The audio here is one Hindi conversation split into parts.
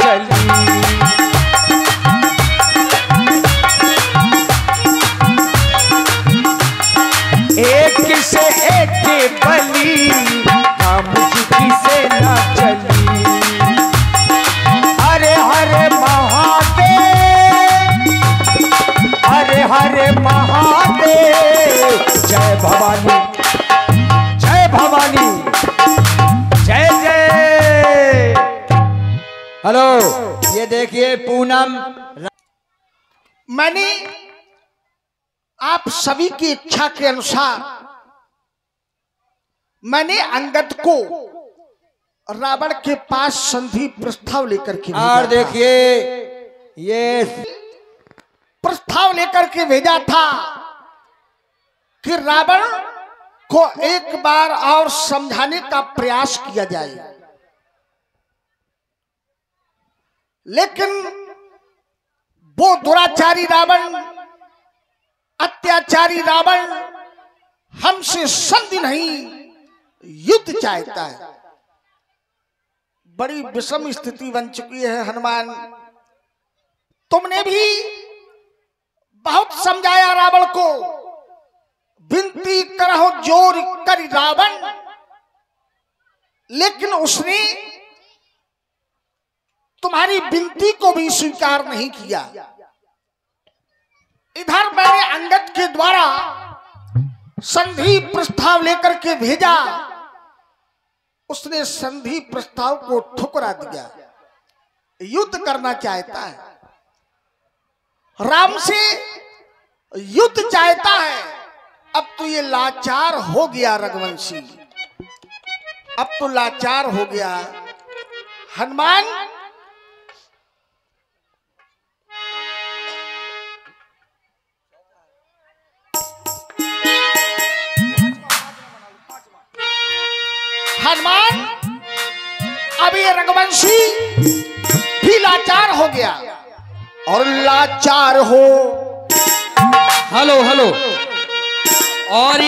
चली। एक से एक बली काम की से ना चली। हरे हरे महादेव, हरे हरे महादेव, जय भवानी, जय भवानी, जय जय। हेलो, ये देखिए पूनम। मैंने आप सभी की इच्छा के अनुसार मैंने अंगद को रावण के पास संधि प्रस्ताव लेकर के और देखिए ये प्रस्ताव लेकर के भेजा था कि रावण को एक बार और समझाने का प्रयास किया जाए, लेकिन वो दुराचारी रावण, अत्याचारी रावण हमसे संधि नहीं युद्ध चाहता है। बड़ी विषम स्थिति बन चुकी है हनुमान। तुमने भी बहुत समझाया रावण को, विनती करहो जोर कर रावण, लेकिन उसने तुम्हारी विनती को भी स्वीकार नहीं किया। इधर मैंने अंगद के द्वारा संधि प्रस्ताव लेकर के भेजा, उसने संधि प्रस्ताव को ठुकरा दिया, युद्ध करना चाहता है, राम से युद्ध चाहता है। अब तो ये लाचार हो गया रघुवंशी, अब तो लाचार हो गया हनुमान। हनुमान अब ये रघुवंशी भी लाचार हो गया, और लाचार हो, हेलो हेलो, और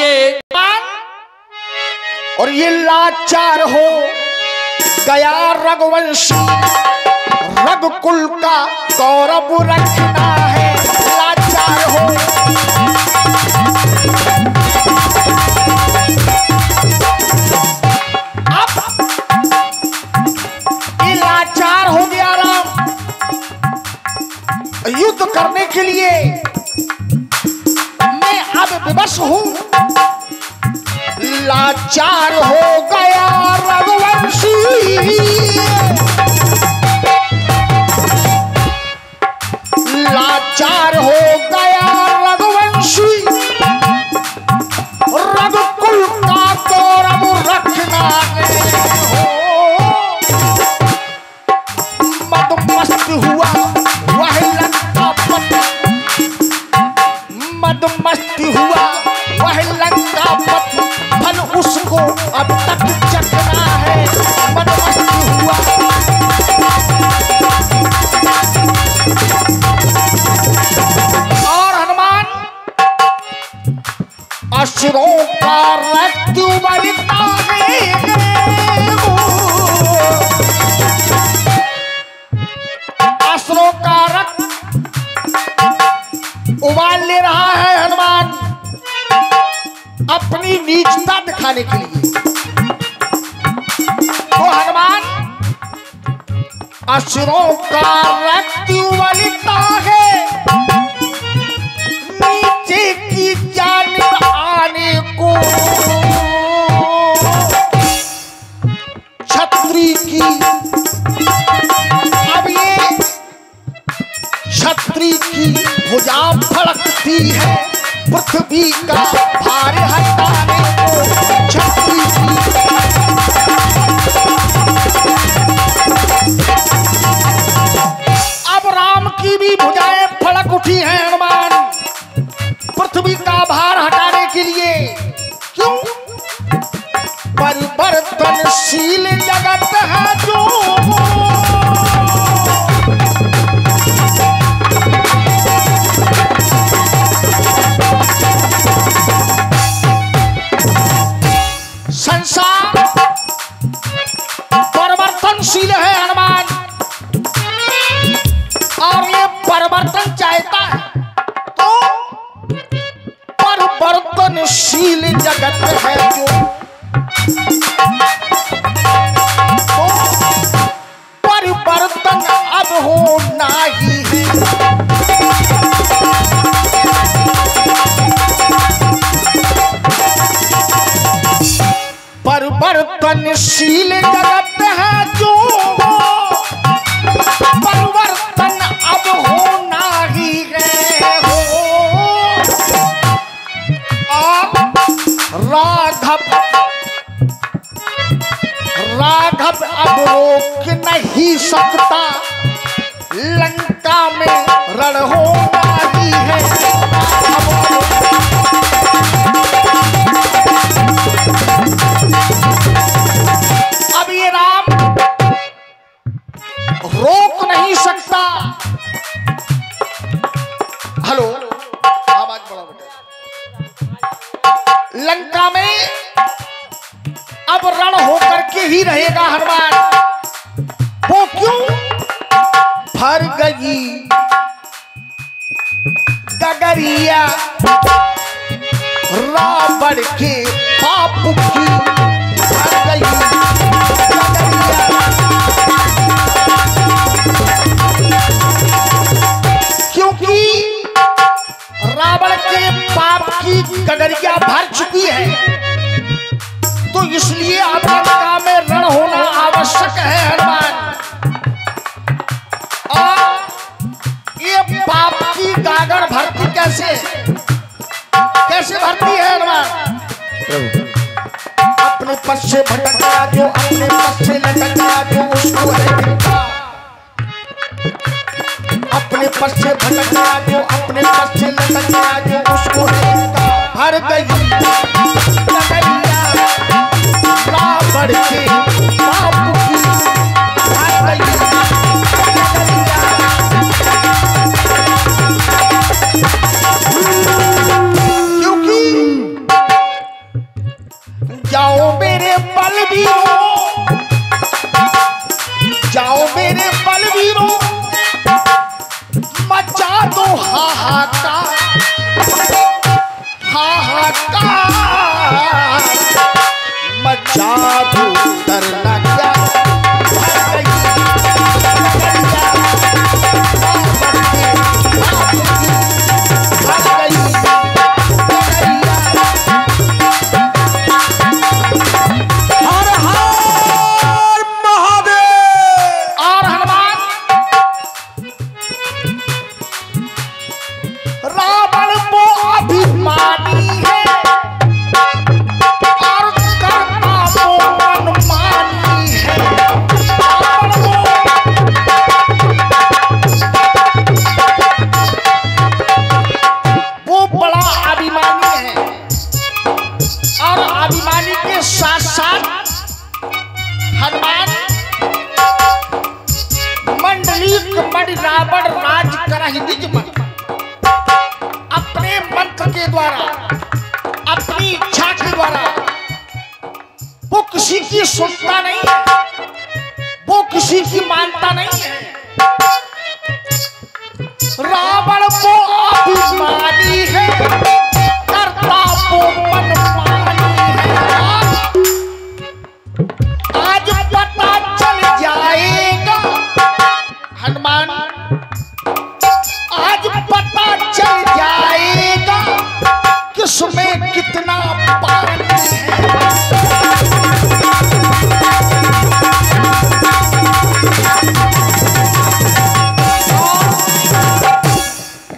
ये लाचार हो गया रघुवंशी, रघुकुल का गौरव रखना है, लाचार हो। हो गया राम युद्ध करने के लिए, मैं अब विवश हूं, लाचार हो गया रघुवंशी, लाचार हो गया रघुवंशी, रघुकुल का गौरव रखना हुआ वह लंकापति, मदमस्ती हुआ वह लंकापति, फल उसको अब तक चखना है, मदमस्ती हुआ। और हनुमान असुरों का रक्त उबलता है, असुरों का रक्त उबाल ले रहा है हनुमान अपनी नीचता दिखाने के लिए। तो हनुमान असुरों का रक्त उबलता है, नीचे की जानिब आने को छत्री की, अब ये छत्री की भुजा फड़कती है, पृथ्वी का भार हटाने को छत्री की। अब राम की भी भुजाएं फड़क उठी हैं हनुमान, पृथ्वी का भार हटाने के लिए। क्यों? परिवर्तनशील जगत है जो, जगत है जो, तो परिवर्तन अब होना ही है। परिवर्तनशील जगत है जो, परिवर्तन अब होना ही है हो। राघव अब रोक नहीं सकता, लंका में रण होना ही है। अब ये राम रोक नहीं सकता। हेलो, आवाज बढ़ा बेटा। लंका में अब रण होकर के ही रहेगा हनुमान। वो क्यों? भर गई गगरिया रावण के पाप की, भर गई गगरिया। क्योंकि रावण के पाप की गगरिया भर चुकी है, तो इसलिए अब लंका में रण होना आवश्यक है हनुमान। और ये पाप की गागर भरती कैसे भरती है हनुमान? अपने पथ से भटक गया जो, अपने पथ से लटक गया जो, उसको है चिंता। अपने पथ से भटक गया जो, अपने पथ से लटक गया जो, उसको है चिंता। भर गई रावण के पाप की, भर गई। क्योंकि जाओ मेरे बलवीरों, जाओ मेरे बलवीरों, मचा दो हाहाकार, हाहाकार मचा दो, डरना क्या। रावण राज करा ही निज मन, अपने मंत्र के द्वारा, अपनी इच्छा के द्वारा। वो किसी की सुनता नहीं है, वो किसी की मानता नहीं है। रावण वो अभिमानी है, करता वो मनमानी है। आज पता चल जाएगा हनुमान, आज पता चल जाएगा किसमें कितना पानी है।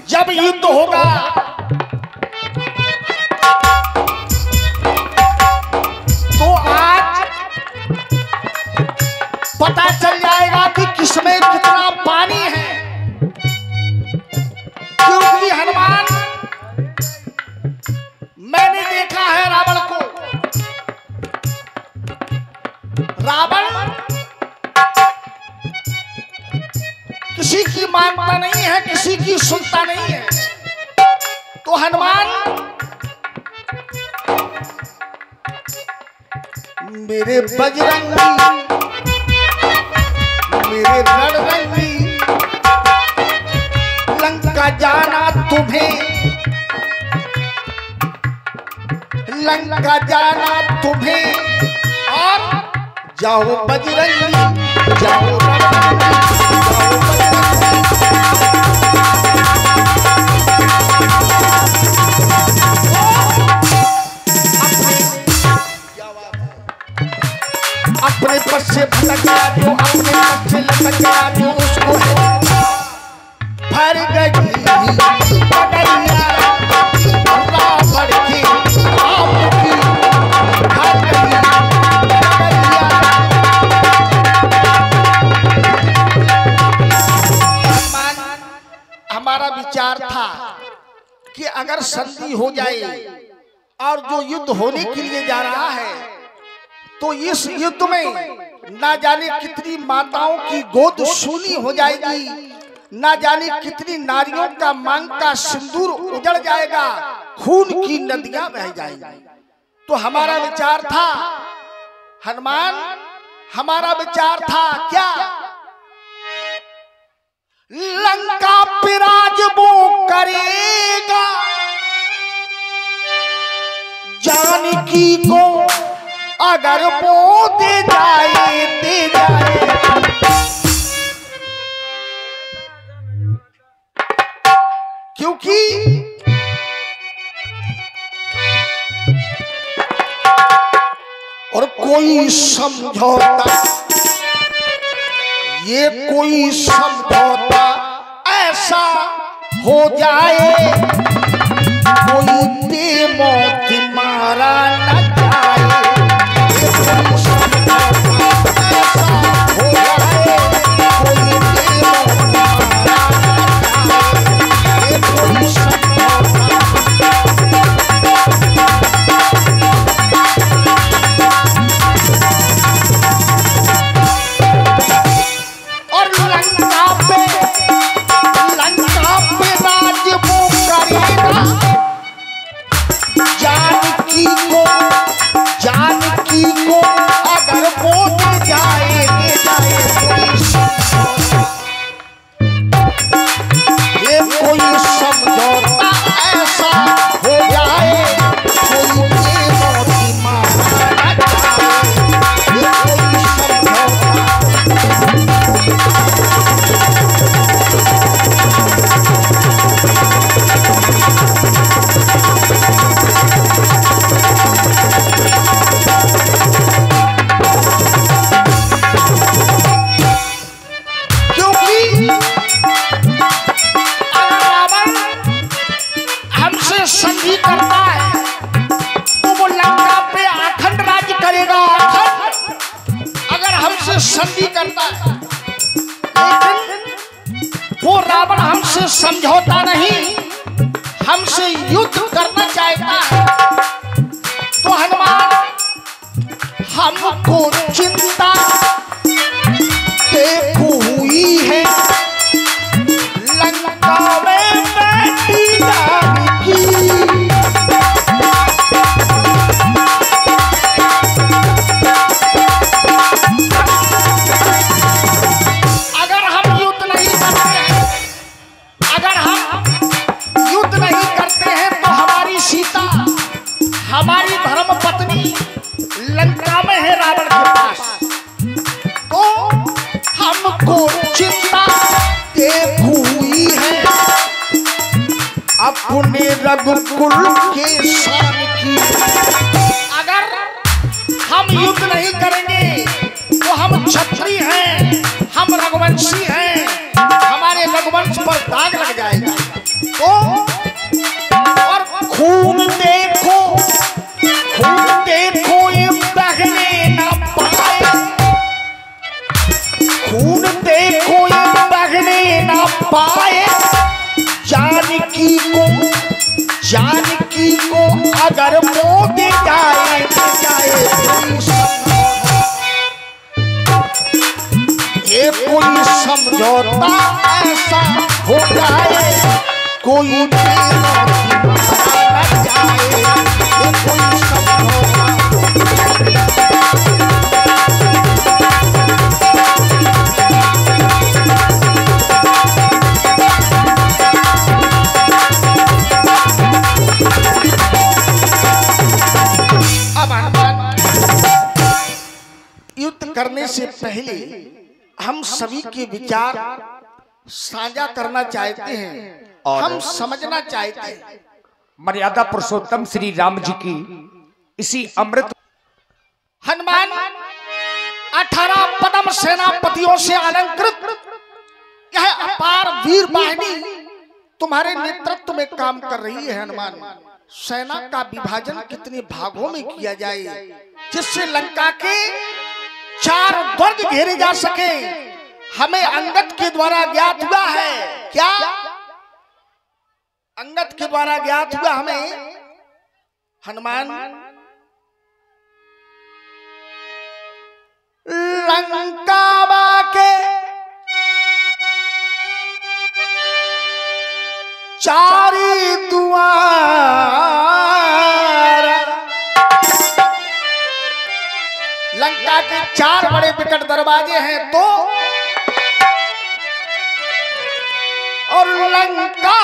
जब युद्ध होगा तो आज पता चल जाएगा कि किसमें कितना पानी है। क्योंकि हनुमान, मैंने देखा है रावण को। रावण किसी की मानता नहीं है, किसी की सुनता नहीं है। तो हनुमान मेरे बजरंगी, मेरे रणरंगी, लंका जाना तुम्हें, लंका जाना तुम्हें, और जाओ बजरंगी जाओ अपने पद से भटक गया जो, अपने पद से लटक गया जो, उसको भर गई पगड़िया रावण की आपकी भर गई पगड़िया। हमारा विचार था कि अगर संधि हो जाए और जो युद्ध होने के लिए जा रहा है, तो इस युद्ध में ना जाने कितनी माताओं की गोद सूनी हो जाएगी, ना जाने कितनी नारियों का मांग का सिंदूर उजड़ जाएगा, खून की नदियां बह जाएंगी। तो हमारा विचार था हनुमान, हमारा विचार था क्या, लंका पे राज वो करेगा, जानकी को अगर वो दे जाए दे जाए। क्योंकि और कोई समझौता, ये कोई समझौता ऐसा हो जाए, कोई दे मौत मारा न जाए, ये कोई समझौता ऐसा हो जाए, कोई दे मौत मारा न जाए, ये कोई समझौता। और लंका पे राज वो करेगा, जानकी को अगर वो दे जाए ये कोई समझौता ऐसा हो जाए, कोई दे मौत मारा न जाए, ये कोई समझौता। संधि करता है तो वो लंका पे अखंड राज्य करेगा, अखंड। अगर हमसे संधि करता है, लेकिन वो रावण हमसे समझौता नहीं, हमसे युद्ध करना चाहता है। तो हनुमान हमको चिंता देखो हुई है, लंका में बैठी जानकी। अगर हम युद्ध नहीं करते हैं, अगर हम युद्ध नहीं करते हैं, तो हमारी सीता, हमारी धर्म पत्नी लंका में है रावण के पास। तो हमको चिंता देखो हुई है अपने रघुकुल के शान की। अगर हम युद्ध नहीं करेंगे तो हम क्षत्रिय हैं, हम रघुवंशी हैं, हमारे रघुवंश पर दाग लग जाएगा। तो और खून देखो ये बहने ना पाए, खून देखो ये बहने ना पाए, जानकी को अगर वो दे जाए ये कोई समझौता ऐसा हो जाए, कोई दे न जाए, ये कोई समझौता। पहले हम सभी के विचार साझा करना चाहते हैं और हम समझना चाहते हैं। मर्यादा पुरुषोत्तम श्री राम जी की इसी अमृत हनुमान 18 पदम सेनापतियों से अलंकृत यह अपार वीर बाहिनी तुम्हारे नेतृत्व में काम कर रही है। हनुमान, सेना का विभाजन कितने भागों में किया जाए जिससे लंका के 4 दुर्ग घेरे जा सके, हमें अंगद के द्वारा ज्ञात हुआ है। क्या अंगद के द्वारा ज्ञात हुआ हमें? हनुमान, लंका के 4 द्वार, लंका के 4 बड़े विकट दरवाजे हैं तो और लंका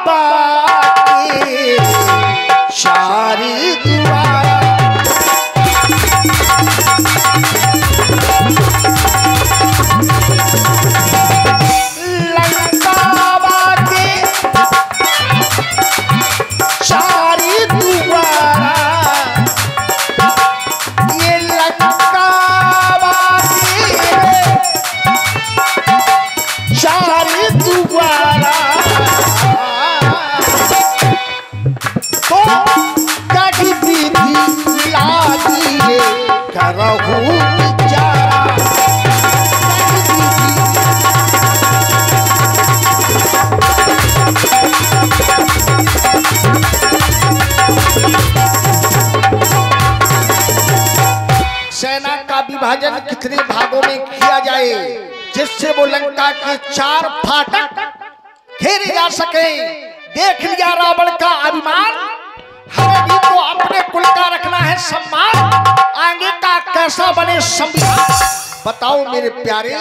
बाकी 4 द्वार। सेना का विभाजन कितने भागों में किया जाए जिससे वो लंका के 4 फाटक घेरे जा सके। देख लिया रावण का अभिमान, हमें भी तो अपने कुल का रखना है सम्मान, आगे का कैसा बने संविधान, बताओ मेरे प्यारे।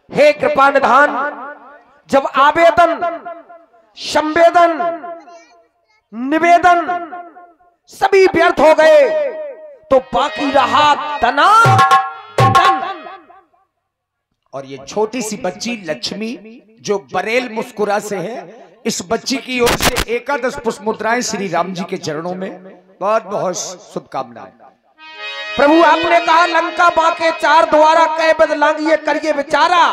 हे कृपा निधान, जब आवेदन संवेदन निवेदन सभी व्यर्थ हो गए तो बाकी रहा तना तन। और ये छोटी सी बच्ची लक्ष्मी जो बरेल मुस्कुरा से है, इस बच्ची की ओर से 11 पुष्प मुद्राएं श्री राम जी के चरणों में बहुत बहुत शुभकामनाएं। प्रभु, आपने कहा लंका बाके 4 द्वारा कह बदलांगिए करिए विचारा,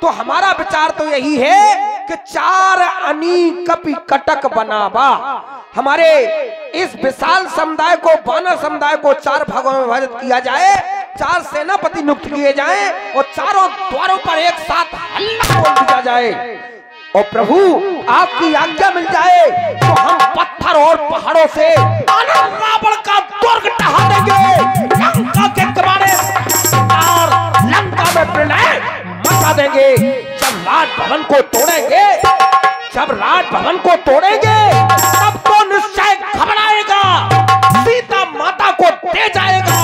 तो हमारा विचार तो यही है कि 4 अनी कपि कटक बनावा। हमारे इस विशाल समुदाय को, वानर समुदाय को 4 भागों में विभाजित किया जाए, 4 सेनापति नियुक्त किए जाएं और चारों द्वारों पर एक साथ हल्ला बोल दिया जाए। और प्रभु, आपकी आज्ञा मिल जाए तो हम पत्थर और पहाड़ों से रावण का दुर्ग ढहा देंगे, लंका के किनारे लंका में प्रलय मचा देंगे। जब राजभवन को तोड़ेंगे, जब राजभवन को तोड़ेंगे तब तो निश्चय घबराएगा, सीता माता को दे जाएगा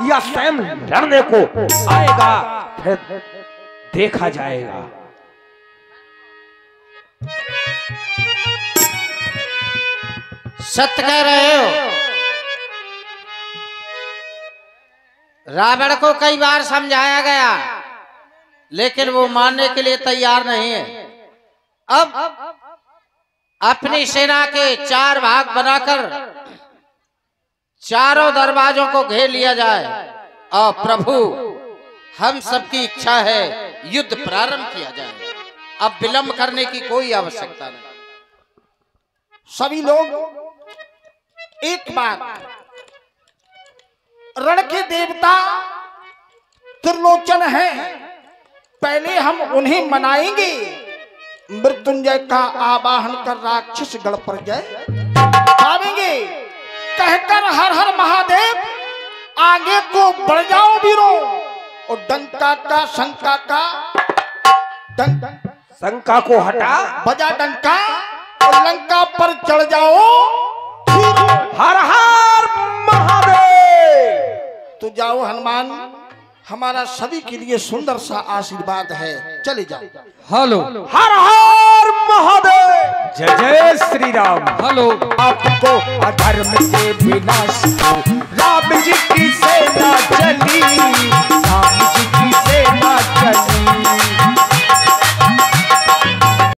या स्वयं लड़ने को आएगा, फिर देखा जाएगा। सत्य कह रहे हो। रावण को कई बार समझाया गया लेकिन वो मानने के लिए तैयार नहीं है। अब अपनी सेना के 4 भाग बनाकर चारों दरवाजों को घेर लिया जाए और प्रभु, हम सबकी इच्छा है युद्ध प्रारंभ किया जाए, अब विलंब करने की कोई आवश्यकता नहीं। सभी लोग एक बार रण के देवता त्रिलोचन हैं, पहले हम उन्हें मनाएंगे, मृत्युंजय का आवाहन कर राक्षस गढ़ पर जय पावेंगे, कहकर हर हर महादेव आगे को बढ़ जाओ वीरों, और डंका का शंका का शंका को हटा, बजा डंका और लंका पर चढ़ जाओ। हर हर महादेव। तो जाओ हनुमान, हमारा सभी के लिए सुंदर सा आशीर्वाद है, चले जाओ। हेलो, हर हर महादेव। जय जय श्री राम। हेलो आपको अधर्म के विनाश को राम जी की सेना चली।